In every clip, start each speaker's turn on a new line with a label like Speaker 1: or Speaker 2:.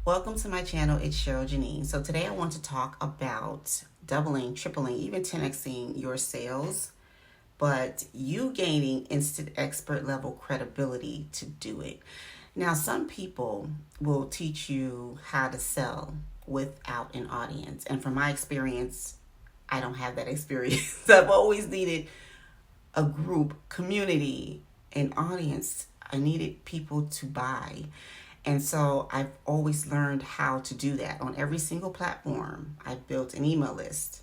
Speaker 1: Welcome to my channel. It's Cheryl Janeen. So today I want to talk about doubling, tripling, even 10xing your sales, but you gaining instant expert level credibility to do it. Now, some people will teach you how to sell without an audience. And from my experience, I don't have that experience. I've always needed a group, community, an audience. I needed people to buy. And so I've always learned how to do that on every single platform. I've built an email list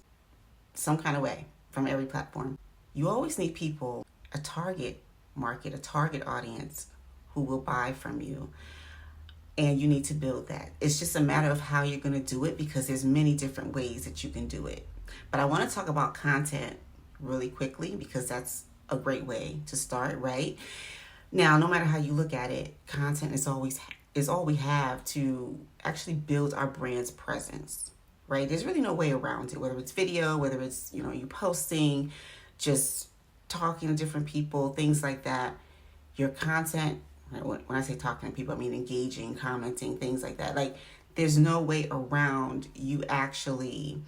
Speaker 1: some kind of way from every platform. You always need people, a target market, a target audience who will buy from you. And you need to build that. It's just a matter of how you're going to do it because there's many different ways that you can do it. But I want to talk about content really quickly because that's a great way to start, right? Now, no matter how you look at it, content is all we have to actually build our brand's presence, right? There's really no way around it, whether it's video, whether it's, you posting, just talking to different people, things like that. Your content, when I say talking to people, I mean engaging, commenting, things like that. Like, there's no way around you actually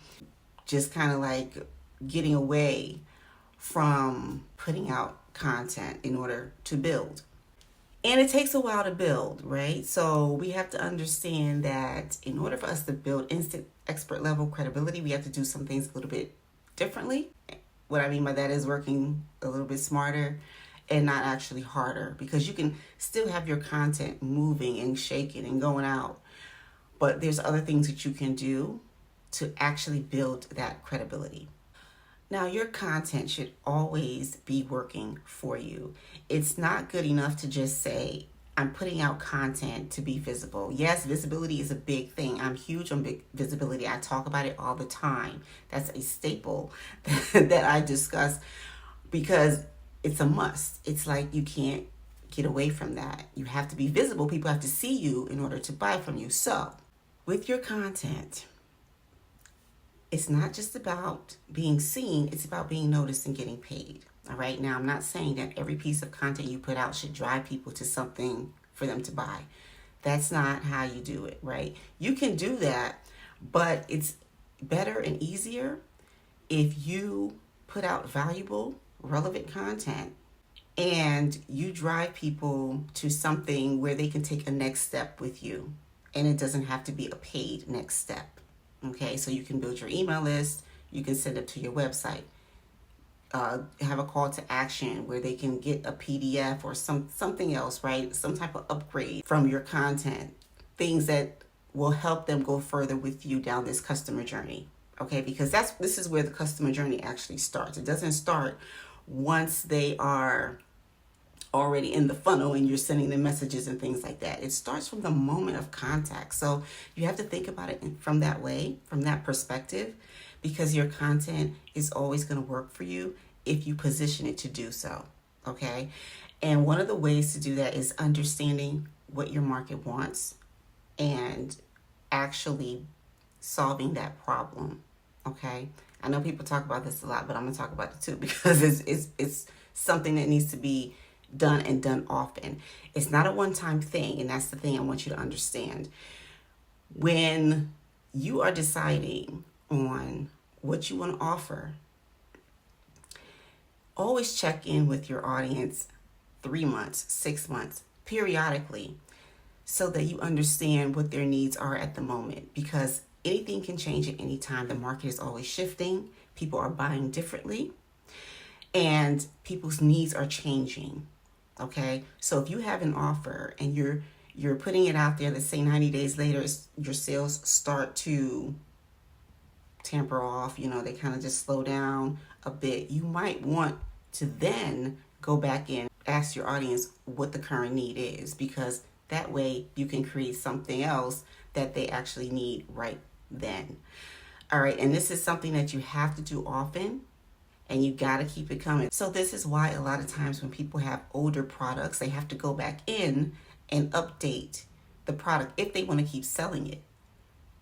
Speaker 1: just kind of like getting away from putting out content in order to build. And it takes a while to build, right? So we have to understand that in order for us to build instant expert level credibility, we have to do some things a little bit differently. What I mean by that is working a little bit smarter and not actually harder, because you can still have your content moving and shaking and going out. But there's other things that you can do to actually build that credibility. Now, your content should always be working for you. It's not good enough to just say, I'm putting out content to be visible. Yes, visibility is a big thing. I'm huge on big visibility. I talk about it all the time. That's a staple that I discuss because it's a must. It's like you can't get away from that. You have to be visible. People have to see you in order to buy from you. So, with your content, it's not just about being seen, it's about being noticed and getting paid. All right. Now, I'm not saying that every piece of content you put out should drive people to something for them to buy. That's not how you do it, right? You can do that, but it's better and easier if you put out valuable, relevant content and you drive people to something where they can take a next step with you. And it doesn't have to be a paid next step. Okay, so you can build your email list, you can send it to your website, have a call to action where they can get a PDF or something else, right? Some type of upgrade from your content, things that will help them go further with you down this customer journey. Okay, because this is where the customer journey actually starts. It doesn't start once they are already in the funnel and you're sending them messages and things like that. It starts from the moment of contact. So you have to think about it from that way, from that perspective, because your content is always going to work for you if you position it to do so. Okay. And one of the ways to do that is understanding what your market wants and actually solving that problem. Okay. I know people talk about this a lot, but I'm going to talk about it too because it's something that needs to be done and done often. It's not a one-time thing, and that's the thing I want you to understand. When you are deciding on what you want to offer, always check in with your audience 3 months, 6 months, periodically, so that you understand what their needs are at the moment, because anything can change at any time. The market is always shifting. People are buying differently, and people's needs are changing. Okay, so if you have an offer and you're putting it out there, let's say 90 days later, your sales start to tamper off, they kind of just slow down a bit. You might want to then go back in, ask your audience what the current need is, because that way you can create something else that they actually need right then. All right, and this is something that you have to do often. And you got to keep it coming. So this is why a lot of times when people have older products, they have to go back in and update the product if they want to keep selling it.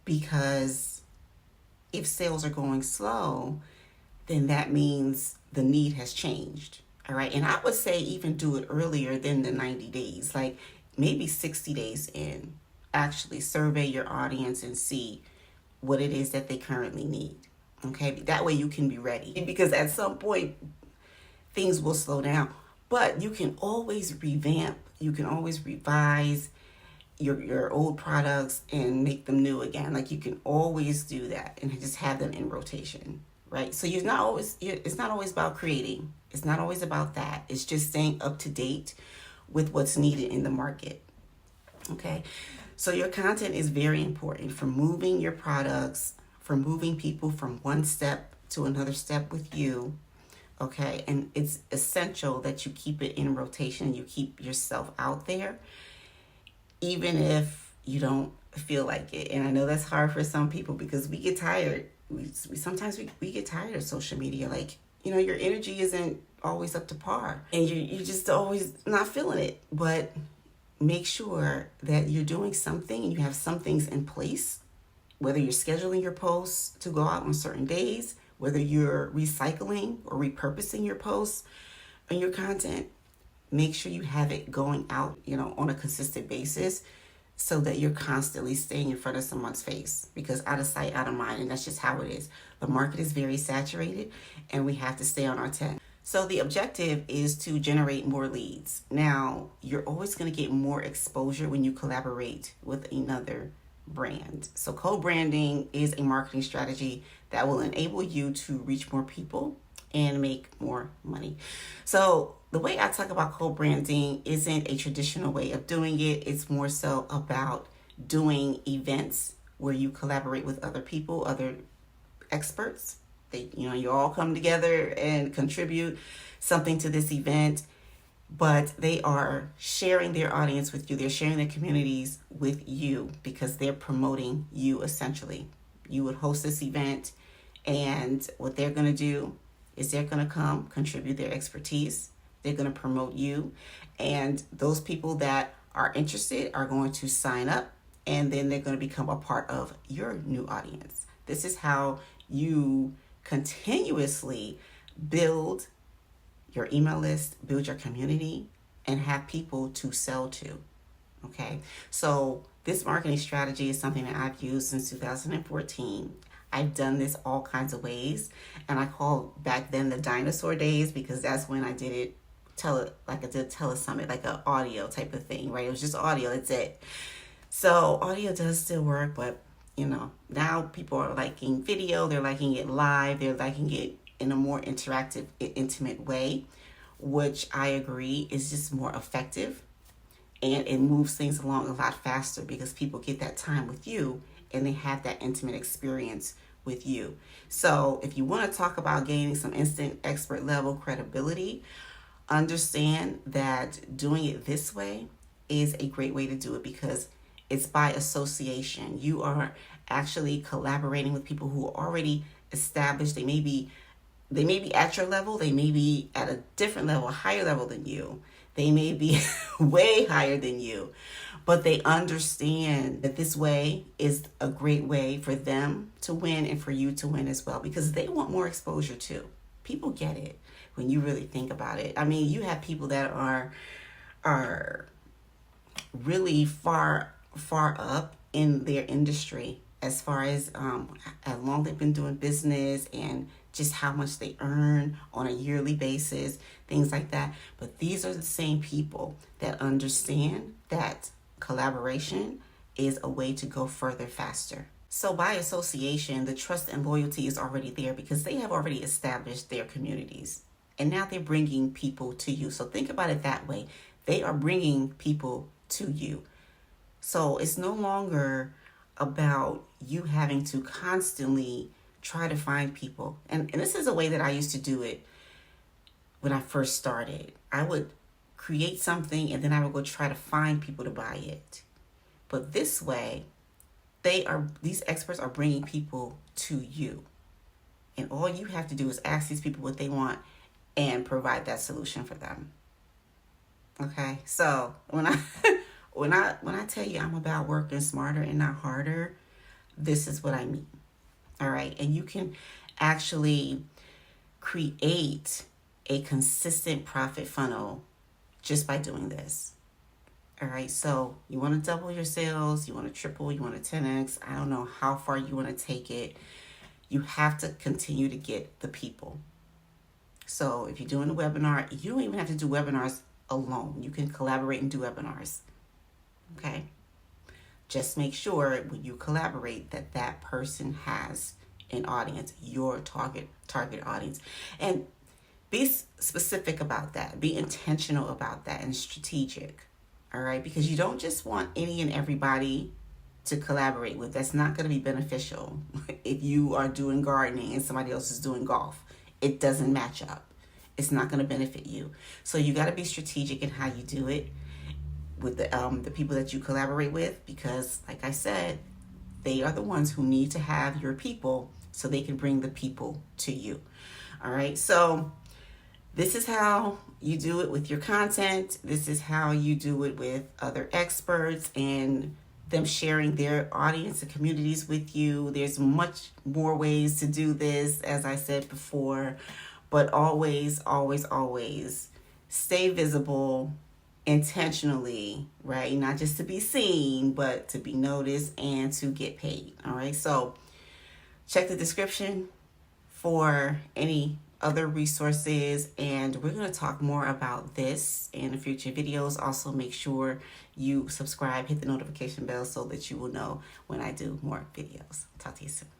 Speaker 1: Because if sales are going slow, then that means the need has changed. All right. And I would say even do it earlier than the 90 days, like maybe 60 days in. actually survey your audience and see what it is that they currently need. Okay, that way you can be ready, because at some point things will slow down, but you can always revamp, you can always revise your old products and make them new again. Like, you can always do that and just have them in rotation, right? So it's not always about creating. It's not always about that. It's just staying up to date with what's needed in the market. Okay. So your content is very important for moving your products, for moving people from one step to another step with you. Okay. And it's essential that you keep it in rotation. You keep yourself out there, even if you don't feel like it. And I know that's hard for some people because we get tired. We sometimes get tired of social media. Like, your energy isn't always up to par, and you just always not feeling it. But make sure that you're doing something and you have some things in place, whether you're scheduling your posts to go out on certain days, whether you're recycling or repurposing your posts and your content. Make sure you have it going out, on a consistent basis, so that you're constantly staying in front of someone's face, because out of sight, out of mind. And that's just how it is. The market is very saturated and we have to stay on our 10. So the objective is to generate more leads. Now, you're always going to get more exposure when you collaborate with another brand. So co-branding is a marketing strategy that will enable you to reach more people and make more money. So the way I talk about co-branding isn't a traditional way of doing it. It's more so about doing events where you collaborate with other people, other experts. You all come together and contribute something to this event, but they are sharing their audience with you. They're sharing their communities with you because they're promoting you, essentially. You would host this event, and what they're going to do is they're going to come contribute their expertise. They're going to promote you, and those people that are interested are going to sign up, and then they're going to become a part of your new audience. This is how you continuously build your email list, build your community, and have people to sell to. Okay, so this marketing strategy is something that I've used since 2014. I've done this all kinds of ways, and I call back then the dinosaur days, because that's when I did it like I did telesummit, like an audio type of thing, right? It was just audio, that's it. So audio does still work, but now people are liking video, they're liking it live, they're liking it in a more interactive, intimate way, which I agree is just more effective, and it moves things along a lot faster because people get that time with you and they have that intimate experience with you. So if you want to talk about gaining some instant expert level credibility, understand that doing it this way is a great way to do it, because it's by association. You are actually collaborating with people who are already established. They may be at your level. They may be at a different level, a higher level than you. They may be way higher than you, but they understand that this way is a great way for them to win and for you to win as well, because they want more exposure too. People get it when you really think about it. I mean, you have people that are really far up in their industry as far as how long they've been doing business and just how much they earn on a yearly basis, things like that. But these are the same people that understand that collaboration is a way to go further faster. So by association, the trust and loyalty is already there because they have already established their communities. And now they're bringing people to you. So think about it that way. They are bringing people to you. So it's no longer about you having to constantly try to find people. And this is a way that I used to do it when I first started. I would create something and then I would go try to find people to buy it. But this way, these experts are bringing people to you. And all you have to do is ask these people what they want and provide that solution for them. Okay? So when I when I tell you I'm about working smarter and not harder, this is what I mean. All right? And you can actually create a consistent profit funnel just by doing this. All right, so you want to double your sales, you want to triple, you want to 10x. I don't know how far you want to take it. You have to continue to get the people. So if you're doing a webinar, you don't even have to do webinars alone. You can collaborate and do webinars. Okay? Just make sure when you collaborate that that person has an audience, your target audience. And be specific about that. Be intentional about that and strategic. All right? Because you don't just want any and everybody to collaborate with. That's not going to be beneficial. If you are doing gardening and somebody else is doing golf, it doesn't match up. It's not going to benefit you. So you got to be strategic in how you do it with the people that you collaborate with, because like I said, they are the ones who need to have your people so they can bring the people to you. All right, so this is how you do it with your content. This is how you do it with other experts and them sharing their audience and communities with you. There's much more ways to do this, as I said before, but always, always, always stay visible intentionally, right? Not just to be seen, but to be noticed and to get paid. All right, so check the description for any other resources, and we're going to talk more about this in the future videos. Also, make sure you subscribe, hit the notification bell so that you will know when I do more videos. Talk to you soon.